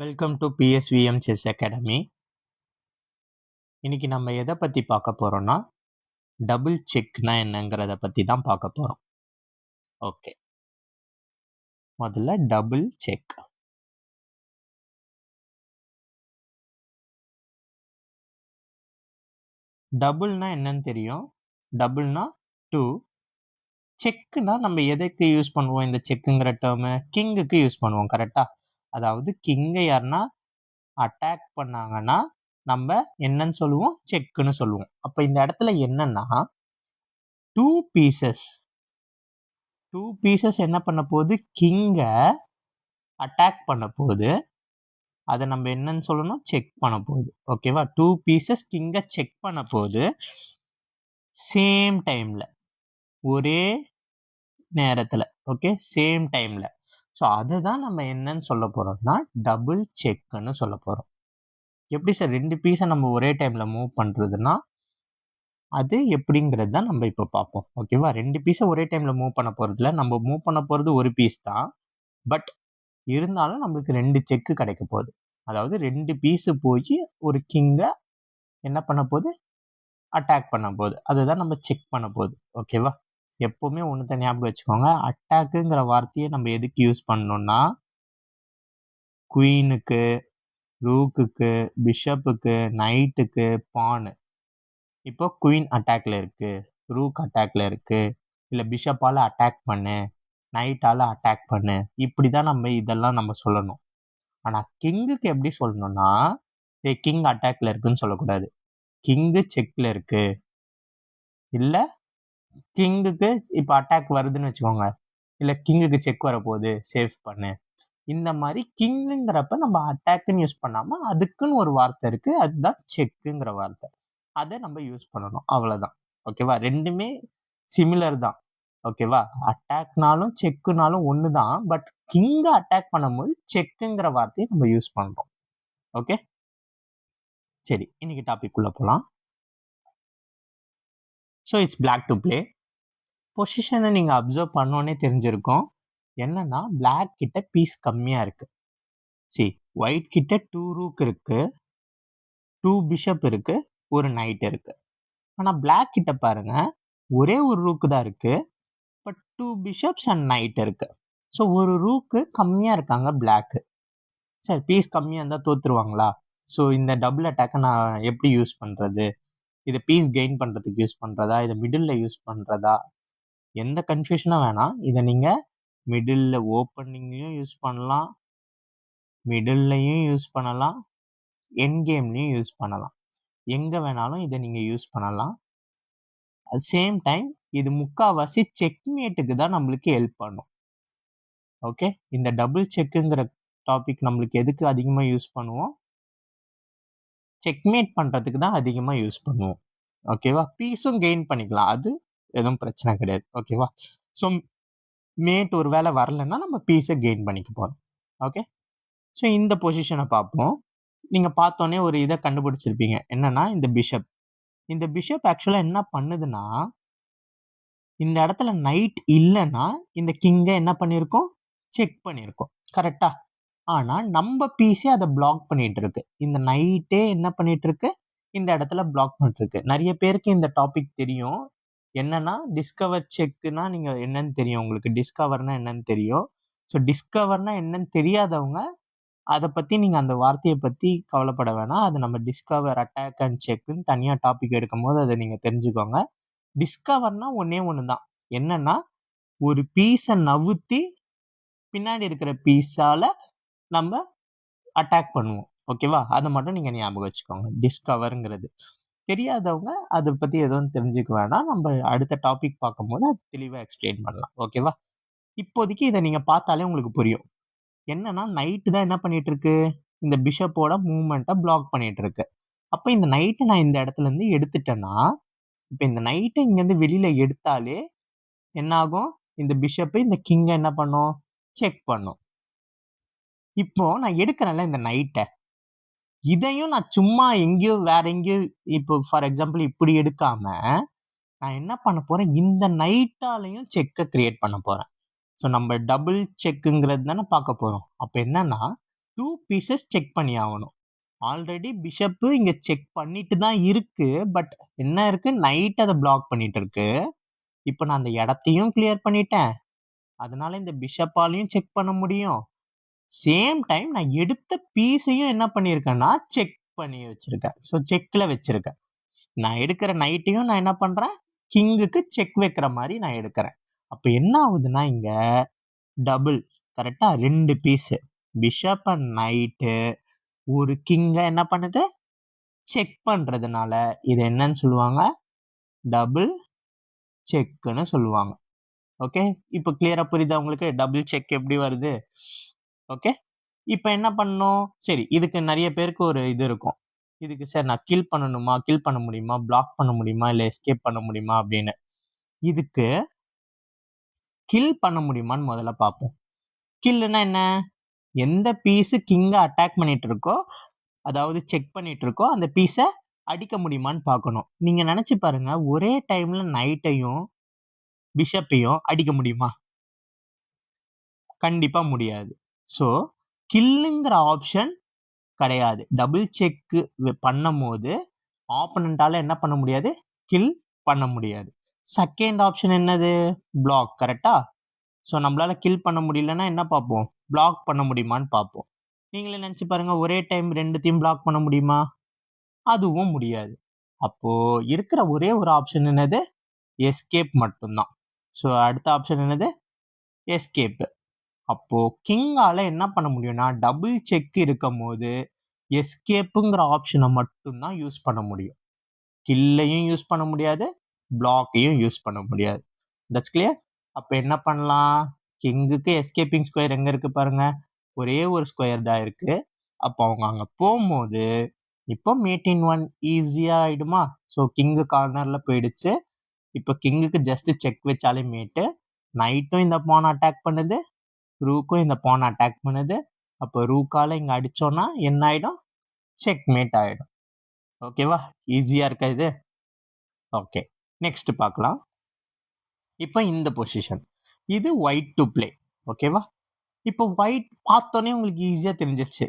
Welcome to BSVM chess academy. இன்னைக்கு நம்ம எதை பற்றி பார்க்க போகிறோம்னா டபுள் செக்னா என்னங்கிறத பற்றி தான் பார்க்க போகிறோம். ஓகே, முதல்ல டபுள் செக். டபுள்னா என்னன்னு தெரியும். டபுள்னா 2. செக்குனா நம்ம எதுக்கு யூஸ் பண்ணுவோம்? இந்த செக்குங்கிற டேர்மு கிங்குக்கு யூஸ் பண்ணுவோம். கரெக்டாக? அதாவது கிங்கை யாருன்னா அட்டாக் பண்ணாங்கன்னா நம்ம என்னன்னு சொல்லுவோம்? செக்குன்னு சொல்லுவோம். அப்போ இந்த இடத்துல என்னன்னா டூ பீசஸ் என்ன பண்ண போகுது? கிங்கை அட்டாக் பண்ண போகுது. அதை நம்ம என்னன்னு சொல்லணும்? செக் பண்ண போகுது. ஓகேவா? 2 பீசஸ் கிங்கை செக் பண்ண போகுது சேம் டைம்ல, ஒரே நேரத்துல. ஓகே, சேம் டைம்ல. ஸோ அதை தான் நம்ம என்னன்னு சொல்ல போறோம்னா டபுள் செக்னு சொல்ல போறோம். எப்படி சார் 2 பீஸை நம்ம ஒரே டைம்ல மூவ் பண்றதுன்னா அது எப்படிங்கிறது தான் நம்ம இப்போ பார்ப்போம். ஓகேவா? 2 பீஸை ஒரே டைம்ல மூவ் பண்ண போறதுல நம்ம மூவ் பண்ண போறது ஒரு பீஸ் தான். பட் இருந்தாலும் நம்மளுக்கு 2 செக்கு கிடைக்க போகுது. அதாவது 2 பீஸு போய் ஒரு கிங்கை என்ன பண்ண போகுது? அட்டாக் பண்ண போகுது. அதுதான் நம்ம செக் பண்ண போகுது. ஓகேவா? எப்பவுமே ஒன்று தான் ஞாபகம் வச்சுக்கோங்க. அட்டாக்குங்கிற வார்த்தையை நம்ம எதுக்கு யூஸ் பண்ணணும்னா குவீனுக்கு, ரூக்குக்கு, பிஷப்புக்கு, நைட்டுக்கு, பானு. இப்போ குவீன் அட்டாக்ல இருக்கு, ரூக் அட்டாக்ல இருக்கு, இல்லை பிஷப்பால அட்டாக் பண்ணு, நைட்டால அட்டாக் பண்ணு, இப்படிதான் நம்ம இதெல்லாம் நம்ம சொல்லணும். ஆனா கிங்குக்கு எப்படி சொல்லணும்னா கிங் அட்டாக்ல இருக்குன்னு சொல்லக்கூடாது. கிங்கு செக்ல இருக்கு, இல்ல கிங்குக்கு இப்போ அட்டாக் வருதுன்னு வச்சுக்கோங்க, இல்ல கிங்குக்கு செக் வரப்போகுது, சேவ் பண்ணு. இந்த மாதிரி கிங்குங்கிறப்ப நம்ம அட்டாக்னு யூஸ் பண்ணாம அதுக்குன்னு ஒரு வார்த்தை இருக்கு, அதுதான் செக்குங்கிற வார்த்தை. அதை நம்ம யூஸ் பண்ணணும், அவ்வளவுதான். ஓகேவா? ரெண்டுமே சிமிலர் தான். ஓகேவா? அட்டாக்னாலும் செக்குனாலும் ஒன்று தான். பட் கிங்கை அட்டாக் பண்ணும்போது செக்குங்கிற வார்த்தையை நம்ம யூஸ் பண்றோம். ஓகே, சரி, இன்னைக்கு டாபிக் உள்ள போலாம். So it's black to play. பொசிஷனை நீங்க அப்சர்வ் பண்ணோன்னே தெரிஞ்சிருக்கும். என்னன்னா பிளாக் கிட்ட பீஸ் கம்மியா இருக்கு. ஒயிட் கிட்ட 2 ரூக் இருக்கு, 2 பிஷப் இருக்கு, ஒரு நைட் இருக்கு. ஆனா பிளாக் கிட்ட பாருங்க, ஒரே ஒரு ரூக் தான் இருக்கு, பட் 2 பிஷப்ஸ் அண்ட் நைட் இருக்கு. ஸோ ஒரு ரூக்கு கம்மியா இருக்காங்க பிளாக். சரி, பீஸ் கம்மியா இருந்தா தோத்துருவாங்களா? ஸோ இந்த டபுள் அட்டாக்கை நான் எப்படி யூஸ் பண்றது? இதை பீஸ் கெயின் பண்றதுக்கு யூஸ் பண்றதா, இதை மிடில் யூஸ் பண்றதா? எந்த கன்ஃபியூஷனும் வேணாம். இதை நீங்க மிடில் ஓப்பனிங்லையும் யூஸ் பண்ணலாம், மிடில்லையும் யூஸ் பண்ணலாம், எண்ட் கேம்லையும் யூஸ் பண்ணலாம். எங்க வேணாலும் இதை நீங்க யூஸ் பண்ணலாம். அட் சேம் டைம் இது முக்காவாசி செக்மேட்டுக்கு தான் நம்மளுக்கு ஹெல்ப் பண்ணும். ஓகே, இந்த டபுள் செக்குங்கிற டாபிக் நம்மளுக்கு எதுக்கு அதிகமா யூஸ் பண்ணுவோம்? செக்மேட் பண்றதுக்கு தான் அதிகமா யூஸ் பண்ணுவோம். ஓகேவா? பீஸும் கெயின் பண்ணிக்கலாம், அது எதுவும் பிரச்சனை கிடையாது. ஓகேவா? ஸோ மேட் ஒரு வேளை வரலன்னா நம்ம பீஸை கெயின் பண்ணிக்க போறோம். ஓகே, ஸோ இந்த பொசிஷனை பார்ப்போம். நீங்க பார்த்தோன்னே ஒரு இதை கண்டுபிடிச்சிருப்பீங்க. என்னன்னா இந்த பிஷப் ஆக்சுவலா என்ன பண்ணுதுன்னா, இந்த இடத்துல நைட் இல்லைன்னா இந்த கிங்கை என்ன பண்ணியிருக்கோம்? செக் பண்ணியிருக்கோம். கரெக்டா? ஆனா நம்ம பீஸே அதை பிளாக் பண்ணிட்டு இருக்கு. இந்த நைட்டே என்ன பண்ணிட்டு இருக்கு? இந்த இடத்துல பிளாக் பண்ணிட்டு இருக்கு. நிறைய பேருக்கு இந்த டாபிக் தெரியும். என்னன்னா டிஸ்கவர் செக்குன்னா நீங்க என்னன்னு தெரியும் உங்களுக்கு. டிஸ்கவர்னா என்னன்னு தெரியும். ஸோ டிஸ்கவர்னா என்னன்னு தெரியாதவங்க அதை பத்தி நீங்க அந்த வார்த்தையை பத்தி கவலைப்பட வேணாம். அது நம்ம டிஸ்கவர், அட்டாக் அண்ட் செக்குன்னு தனியா டாபிக் எடுக்கும் போது அதை நீங்க தெரிஞ்சுக்கோங்க. டிஸ்கவர்னா ஒன்னே ஒண்ணுதான். என்னன்னா ஒரு பீஸை நவுத்தி பின்னாடி இருக்கிற பீஸால நம்ம அட்டாக் பண்ணுவோம். ஓகேவா? அதை மட்டும் நீங்க ஞாபகம் வச்சுக்கோங்க. டிஸ்கவருங்கிறது தெரியாதவங்க அதை பத்தி எதுவும் தெரிஞ்சுக்க வேணாம். நம்ம அடுத்த டாபிக் பார்க்கும்போது அது தெளிவா எக்ஸ்பிளைன் பண்ணலாம். ஓகேவா? இப்போதைக்கு இதை நீங்க பார்த்தாலே உங்களுக்கு புரியும். என்னன்னா நைட்டு தான் என்ன பண்ணிட்டு இருக்கு? இந்த பிஷப்போட மூவ்மெண்ட்டை பிளாக் பண்ணிட்டு இருக்கு. அப்ப இந்த நைட்டை நான் இந்த இடத்துல இருந்து எடுத்துட்டேன்னா, இப்ப இந்த நைட்டை இங்க இருந்து வெளியில எடுத்தாலே என்ன ஆகும்? இந்த பிஷப் இந்த கிங்கை என்ன பண்ணும்? செக் பண்ணும். இப்போ நான் எடுக்கிறேன்ல இந்த நைட்டை, இதையும் நான் சும்மா எங்கேயோ வேற எங்கேயோ, இப்போ ஃபார் எக்ஸாம்பிள் இப்படி எடுக்காம நான் என்ன பண்ண போறேன்? இந்த நைட்டாலையும் செக்கை கிரியேட் பண்ண போறேன். ஸோ நம்ம டபுள் செக்குங்கிறது தானே பார்க்க போறோம். அப்போ என்னன்னா 2 பீசஸ் செக் பண்ணி ஆகணும். ஆல்ரெடி பிஷப் இங்க செக் பண்ணிட்டு தான் இருக்கு. பட் என்ன இருக்கு, நைட் அதை பிளாக் பண்ணிட்டு இருக்கு. இப்போ நான் அந்த இடத்தையும் கிளியர் பண்ணிட்டேன். அதனால இந்த பிஷப்பாலையும் செக் பண்ண முடியும். சேம் டைம் நான் எடுத்த பீஸையும் என்ன பண்ணியிருக்கேன்னா செக் பண்ணி வச்சிருக்கேன். ஸோ செக்ல வச்சிருக்கேன். நான் எடுக்கிற நைட்டையும் நான் என்ன பண்றேன், கிங்குக்கு செக் வைக்கிற மாதிரி நான் எடுக்கிறேன். அப்ப என்ன ஆகுதுன்னா இங்க டபுள், கரெக்டா 2 பீஸ் பிஷப் அண்ட் நைட்டு ஒரு கிங்க என்ன பண்ணுது, செக் பண்றதுனால இது என்னன்னு சொல்லுவாங்க, டபுள் செக்னு சொல்லுவாங்க. ஓகே, இப்போ கிளியரா புரியுதா உங்களுக்கு டபுள் செக் எப்படி வருது? ஓகே, இப்போ என்ன பண்ணணும், சரி இதுக்கு நிறைய பேருக்கு ஒரு இது இருக்கும், இதுக்கு சார் நான் கில் பண்ணணுமா, கில் பண்ண முடியுமா, பிளாக் பண்ண முடியுமா, இல்லை எஸ்கேப் பண்ண முடியுமா அப்படின்னு. இதுக்கு கில் பண்ண முடியுமான்னு முதல்ல பார்ப்போம். கில்லுன்னா என்ன, எந்த பீஸு கிங்கை அட்டாக் பண்ணிட்டு இருக்கோ, அதாவது செக் பண்ணிட்டு இருக்கோ, அந்த பீஸை அடிக்க முடியுமான்னு பார்க்கணும். நீங்க நினைச்சு பாருங்க, ஒரே டைம்ல நைட்டையும் பிஷப்பையும் அடிக்க முடியுமா? கண்டிப்பா முடியாது. ஸோ கில்லுங்கிற ஆப்ஷன் கிடையாது. டபுள் செக் பண்ணும் போது ஆப்பனண்டால என்ன பண்ண முடியாது, கில் பண்ண முடியாது. செகண்ட் ஆப்ஷன் என்னது, பிளாக். கரெக்டா? ஸோ நம்மளால கில் பண்ண முடியலன்னா என்ன பார்ப்போம், பிளாக் பண்ண முடியுமான்னு பார்ப்போம். நீங்களே நினைச்சு பாருங்க, ஒரே டைம் ரெண்டுத்தையும் பிளாக் பண்ண முடியுமா? அதுவும் முடியாது. அப்போ இருக்கிற ஒரே ஒரு ஆப்ஷன் என்னது, எஸ்கேப் மட்டும்தான். ஸோ அடுத்த ஆப்ஷன் என்னது, எஸ்கேப். அப்போ கிங்கால என்ன பண்ண முடியும்னா, டபுள் செக் இருக்கும் போது எஸ்கேப்புங்கிற ஆப்ஷனை மட்டும்தான் யூஸ் பண்ண முடியும். கில்லையும் யூஸ் பண்ண முடியாது, பிளாக்கையும் யூஸ் பண்ண முடியாது. That's clear. அப்போ என்ன பண்ணலாம், கிங்குக்கு எஸ்கேப்பிங் ஸ்கொயர் எங்க இருக்கு பாருங்க, ஒரே ஒரு ஸ்கொயர் தான் இருக்கு. அப்போ அவங்க அங்க போகும்போது இப்போ மேட்டின் 1 ஈஸியா ஆயிடுமா. ஸோ கிங்கு கார்னர்ல போயிடுச்சு. இப்போ கிங்குக்கு ஜஸ்ட் செக் வச்சாலே மேட்டு. நைட்டும் இந்த பான் அட்டாக் பண்ணுது, ரூக்கும் இந்த பான் அட்டாக் பண்ணுது. அப்போ ரூக்கால இங்க அடிச்சோம்னா என்ன ஆயிடும், செக் மேட் ஆயிடும். ஓகேவா, ஈஸியா இருக்கா இது? ஓகே, நெக்ஸ்ட் பார்க்கலாம். இப்போ இந்த பொசிஷன் இது ஒயிட் டு பிளே. ஓகேவா, இப்போ ஒயிட் பார்த்தோன்னே உங்களுக்கு ஈஸியா தெரிஞ்சிருச்சு.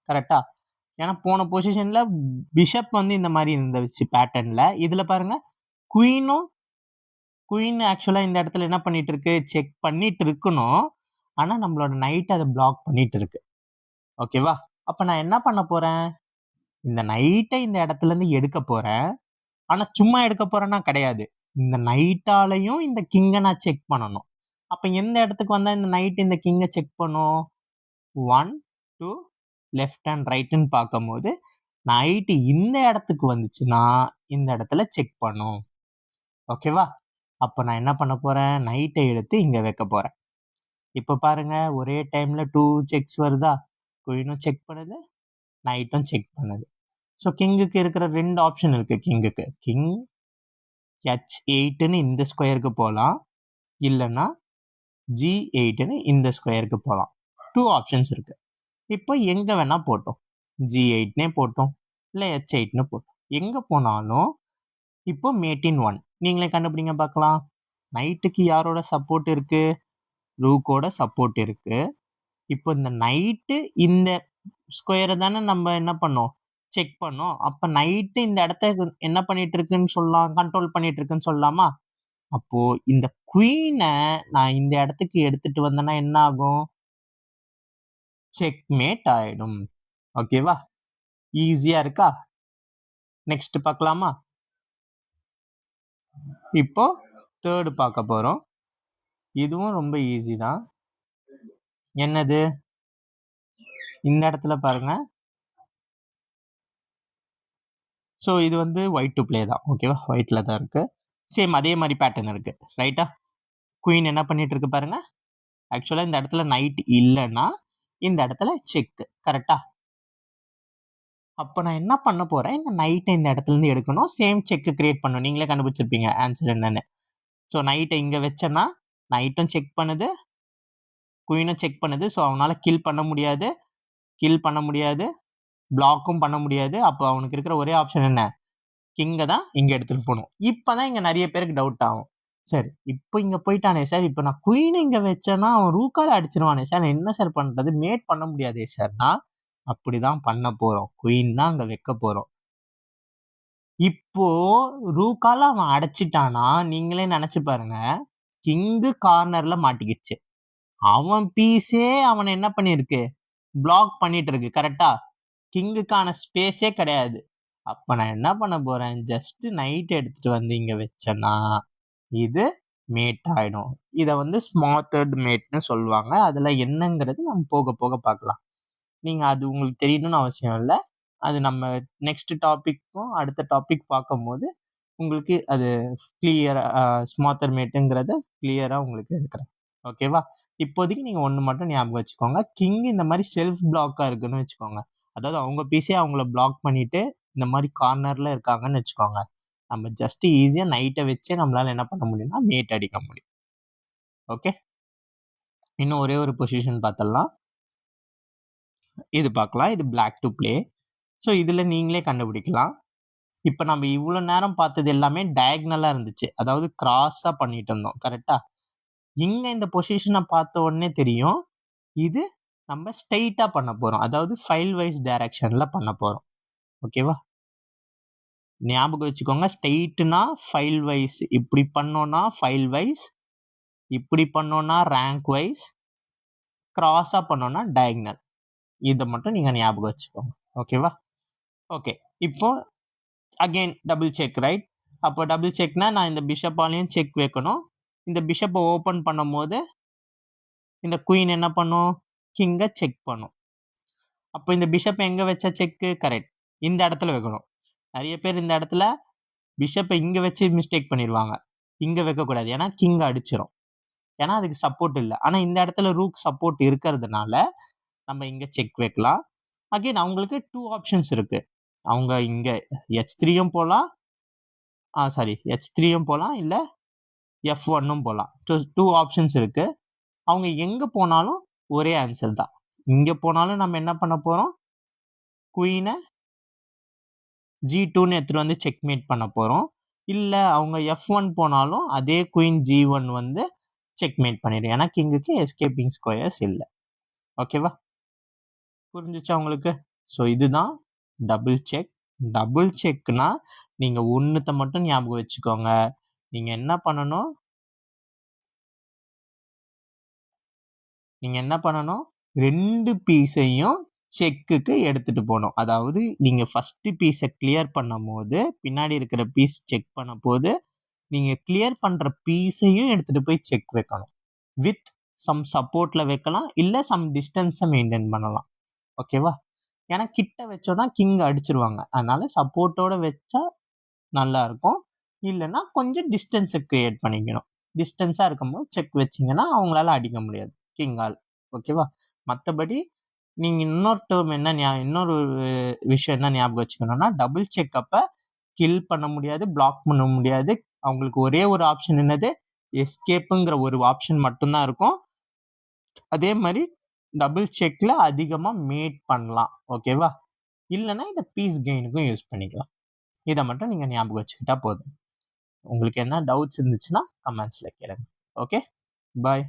கரெக்டா? ஏன்னா போன பொசிஷன்ல பிஷப் வந்து இந்த மாதிரி இருந்துச்சு பேட்டர்ன்ல. இதுல பாருங்க குயின் ஆக்சுவலா இந்த இடத்துல என்ன பண்ணிட்டு இருக்கு, செக் பண்ணிட்டு இருக்கணும். ஆனா நம்மளோட நைட் அதை பிளாக் பண்ணிட்டு இருக்கு. ஓகேவா, அப்ப நான் என்ன பண்ண போறேன், இந்த நைட்டை இந்த இடத்துல இருந்து எடுக்க போறேன். ஆனா சும்மா எடுக்க போறேன்னா கிடையாது, இந்த நைட்டாலையும் இந்த கிங்கை நான் செக் பண்ணணும். அப்ப எந்த இடத்துக்கு வந்தா இந்த நைட் இந்த கிங்கை செக் பண்ணும், 1 2 லெஃப்ட் அண்ட் ரைட்னு பார்க்கும்போது நைட்டு இந்த இடத்துக்கு வந்துச்சுன்னா இந்த இடத்துல செக் பண்ணும். ஓகேவா, அப்போ நான் என்ன பண்ண போறேன், நைட்டை எடுத்து இங்க வைக்க போறேன். இப்போ பாருங்க, ஒரே டைம்ல 2 செக்ஸ் வருதா, குயினும் செக் பண்ணுது, நைட்டும் செக் பண்ணுது. ஸோ கிங்குக்கு இருக்கிற 2 ஆப்ஷன் இருக்கு. கிங்குக்கு கிங் H8ன்னு இந்த ஸ்கொயருக்கு போகலாம், இல்லைன்னா G8ன்னு இந்த ஸ்கொயருக்கு போகலாம். 2 ஆப்ஷன்ஸ் இருக்கு. இப்போ எங்க வேணா போட்டோம், G8னே போட்டோம், இல்லை H8ன்னு போட்டோம், எங்க போனாலும் இப்போ மேட்டின் 1 நீங்களே கண்டுபிடிங்க பார்க்கலாம். நைட்டுக்கு யாரோட சப்போர்ட் இருக்கு, ரூக்கோட சப்போர்ட் இருக்கு. இப்போ இந்த நைட்டு இந்த ஸ்கொயரை தானே நம்ம என்ன பண்ணோம், செக் பண்ணோம். அப்ப நைட்டு இந்த இடத்த என்ன பண்ணிட்டு இருக்குன்னு சொல்லலாம், கண்ட்ரோல் பண்ணிட்டு இருக்குன்னு சொல்லலாமா. அப்போ இந்த குயினை நான் இந்த இடத்துக்கு எடுத்துட்டு வந்தேன்னா என்ன ஆகும், செக்மேட் ஆயிடும். ஓகேவா, ஈஸியா இருக்கா? நெக்ஸ்ட் பார்க்கலாமா. இப்போ தேர்டு பார்க்க போறோம். இதுவும் ரொம்ப ஈஸி தான். என்னது, இந்த இடத்துல பாருங்க. ஸோ இது வந்து ஒயிட் டு பிளே தான். ஓகேவா, ஒயிட்ல தான் இருக்கு. சேம் அதே மாதிரி பேட்டர்ன் இருக்கு. ரைட்டா, குயின் என்ன பண்ணிட்டு இருக்கு பாருங்க. ஆக்சுவலா இந்த இடத்துல நைட் இல்லைன்னா இந்த இடத்துல செக். கரெக்டா, அப்போ நான் என்ன பண்ண போறேன், இந்த நைட்டை இந்த இடத்துல இருந்து எடுக்கணும், சேம் செக் கிரியேட் பண்ணணும். நீங்களே கண்டுபிடிச்சிருப்பீங்க ஆன்சர் என்னன்னு. ஸோ நைட்டை இங்க வச்சேன்னா நைட்டும் செக் பண்ணுது, குயினும் செக் பண்ணுது. ஸோ அவனால கில் பண்ண முடியாது, பிளாக்கும் பண்ண முடியாது. அப்போ அவனுக்கு இருக்கிற ஒரே ஆப்ஷன் என்ன, கிங்கை தான் இங்க எடுத்துட்டு போகணும். இப்பதான் இங்க நிறைய பேருக்கு டவுட் ஆகும், சரி இப்போ இங்க போயிட்டானே சார், இப்போ நான் குயினை இங்க வச்சேன்னா அவன் ரூக்கால அடிச்சிருவானே சார், என்ன சார் பண்றது, மேட் பண்ண முடியாதே சார்னா அப்படிதான் பண்ண போறோம். குயின் தான் அங்க வைக்க போறோம். இப்போ ரூக்கால அவன் அடைச்சிட்டானா, நீங்களே நினைச்சு பாருங்க. கிங்கு கார்னர்ல மாட்டிக்கிச்சு. அவன் பீஸே அவன என்ன பண்ணிருக்கு? பிளாக் பண்ணிட்டு இருக்கு. கரெக்ட்டா? கிங்குக்கான ஸ்பேஸே கிடையாது. அப்ப நான் என்ன பண்ண போறேன்? ஜஸ்ட் நைட் எடுத்துட்டு வந்து இங்க வச்சேன்னா, இது மேட் ஆயிடும். இத வந்து ஸ்மார்ட்டட் மேட்ன்னு சொல்லுவாங்க. அதுல என்னங்கிறது நம்ம போக போக பார்க்கலாம். நீங்க அது உங்களுக்கு தெரியணும்னு அவசியம் இல்ல. அது நம்ம நெக்ஸ்ட் டாபிக்கும் அடுத்த டாபிக் பார்க்கும்போது உங்களுக்கு அது கிளியரா ஸ்மார்ட்டர் மேட்டுங்கிறத கிளியரா உங்களுக்கு எடுக்கிறேன். ஓகேவா? இப்போதைக்கு நீங்க ஒண்ணு மட்டும் ஞாபகம் வச்சுக்கோங்க. கிங் இந்த மாதிரி செல்ஃப் பிளாக்கா இருக்குன்னு வச்சுக்கோங்க. அதாவது அவங்க பீஸே அவங்கள பிளாக் பண்ணிட்டு இந்த மாதிரி கார்னர்ல இருக்காங்கன்னு வச்சுக்கோங்க. நம்ம ஜஸ்ட் ஈஸியா நைட்டை வச்சே நம்மளால என்ன பண்ண முடியும்னா மேட் அடிக்க முடியும். ஓகே, இன்னும் ஒரே ஒரு பொசிஷன் பார்த்தலாம். இது பார்க்கலாம். இது பிளாக் டு பிளே. ஸோ இதுல நீங்களே கண்டுபிடிக்கலாம். இப்ப நம்ம இவ்வளவு நேரம் பார்த்தது எல்லாமே டயக்னலா இருந்துச்சு. அதாவது கிராஸா பண்ணிட்டு இருந்தோம். கரெக்டா? இங்க இந்த பொசிஷனை பார்த்த உடனே தெரியும். இது நம்ம ஸ்ட்ரெயிட்டா பண்ண போறோம். அதாவது ஃபைல் வைஸ் டைரக்ஷன்ல பண்ண போறோம். ஓகேவா? ஞாபகம் வச்சுக்கோங்க. ஸ்ட்ரெயிட்னா ஃபைல் வைஸ், இப்படி பண்ணோம்னா ஃபைல் வைஸ், இப்படி பண்ணோம்னா ரேங்க் வைஸ், கிராஸா பண்ணோம்னா டயக்னல். இதை மட்டும் நீங்க ஞாபகம் வச்சுக்கோங்க. ஓகேவா? ஓகே, இப்போ அகைன் டபுள் செக், ரைட்? அப்போ டபுள் செக்னா நான் இந்த பிஷப்பாலையும் செக் வைக்கணும். இந்த பிஷப்பை ஓபன் பண்ணும் போது இந்த குயின் என்ன பண்ணும்? கிங்கை செக் பண்ணும். அப்போ இந்த பிஷப் எங்க வச்சா செக்கு? கரெக்ட், இந்த இடத்துல வைக்கணும். நிறைய பேர் இந்த இடத்துல பிஷப்பை இங்க வச்சு மிஸ்டேக் பண்ணிடுவாங்க. இங்க வைக்கக்கூடாது, ஏன்னா கிங் அடிச்சிரும். ஏன்னா அதுக்கு சப்போர்ட் இல்லை. ஆனா இந்த இடத்துல ரூக் சப்போர்ட் இருக்கிறதுனால நம்ம இங்க செக் வைக்கலாம். அகைன் அவங்களுக்கு 2 ஆப்ஷன்ஸ் இருக்கு. அவங்க இங்க h3யும் போலாம், h3யும் போலாம், இல்ல f1ம் போலாம். 2 ஆப்ஷன்ஸ் இருக்கு. அவங்க எங்க போனாலும் ஒரே ஆன்சர் தான். இங்க போனாலும் நம்ம என்ன பண்ண போறோம்? குயினை G2ன்னு எடுத்துட்டு வந்து செக்மேட் பண்ண போறோம். இல்ல அவங்க F1 போனாலும் அதே குயின் G1 வந்து செக்மேட் பண்ணிடும். ஏன்னா கிங்குக்கு எஸ்கேப்பிங் ஸ்கொயர்ஸ் இல்லை. ஓகேவா? புரிஞ்சுச்சா உங்களுக்கு? ஸோ இதுதான் டபுள் செக். டபுள் செக்னா நீங்க ஒண்ணுத்த மட்டும் ஞாபகம் வச்சுக்கோங்க. நீங்க என்ன பண்ணணும்? நீங்க என்ன பண்ணணும்? 2 பீஸையும் செக்குக்கு எடுத்துட்டு போகணும். அதாவது நீங்க ஃபர்ஸ்ட் பீஸை கிளியர் பண்ணும் போது பின்னாடி இருக்கிற பீஸ் செக் பண்ண போது நீங்க கிளியர் பண்ற பீஸையும் எடுத்துட்டு போய் செக் வைக்கணும். வித் சம் சப்போர்ட்ல வைக்கலாம், இல்ல சம் டிஸ்டன்ஸை மெயின்டைன் பண்ணலாம். ஓகேவா? ஏன்னா கிட்ட வச்சோம்னா கிங் அடிச்சிருவாங்க. அதனால சப்போர்ட்டோட வச்சா நல்லா இருக்கும். இல்லைன்னா கொஞ்சம் டிஸ்டன்ஸை கிரியேட் பண்ணிக்கணும். டிஸ்டன்ஸா இருக்கும்போது செக் வச்சிங்கன்னா அவங்களால அடிக்க முடியாது கிங்கால். ஓகேவா? மற்றபடி நீங்க இன்னொரு டேர்ம் என்ன இன்னொரு விஷயம் என்ன ஞாபகம் வச்சுக்கணும்னா, டபுள் செக் அப்ப கில் பண்ண முடியாது, பிளாக் பண்ண முடியாது. அவங்களுக்கு ஒரே ஒரு ஆப்ஷன் என்னது? எஸ்கேப்புங்கிற ஒரு ஆப்ஷன் மட்டும்தான் இருக்கும். அதே மாதிரி டபுள் செக்ல அதிகமா மேட் பண்ணலாம். ஓகேவா? இல்லைன்னா இந்த பீஸ் கெயினுக்கும் யூஸ் பண்ணிக்கலாம். இதை மட்டும் நீங்க ஞாபகம் வச்சுக்கிட்டா போதும். உங்களுக்கு என்ன டவுட்ஸ் இருந்துச்சுன்னா கமெண்ட்ஸ்ல கேளுங்க. ஓகே, பாய்.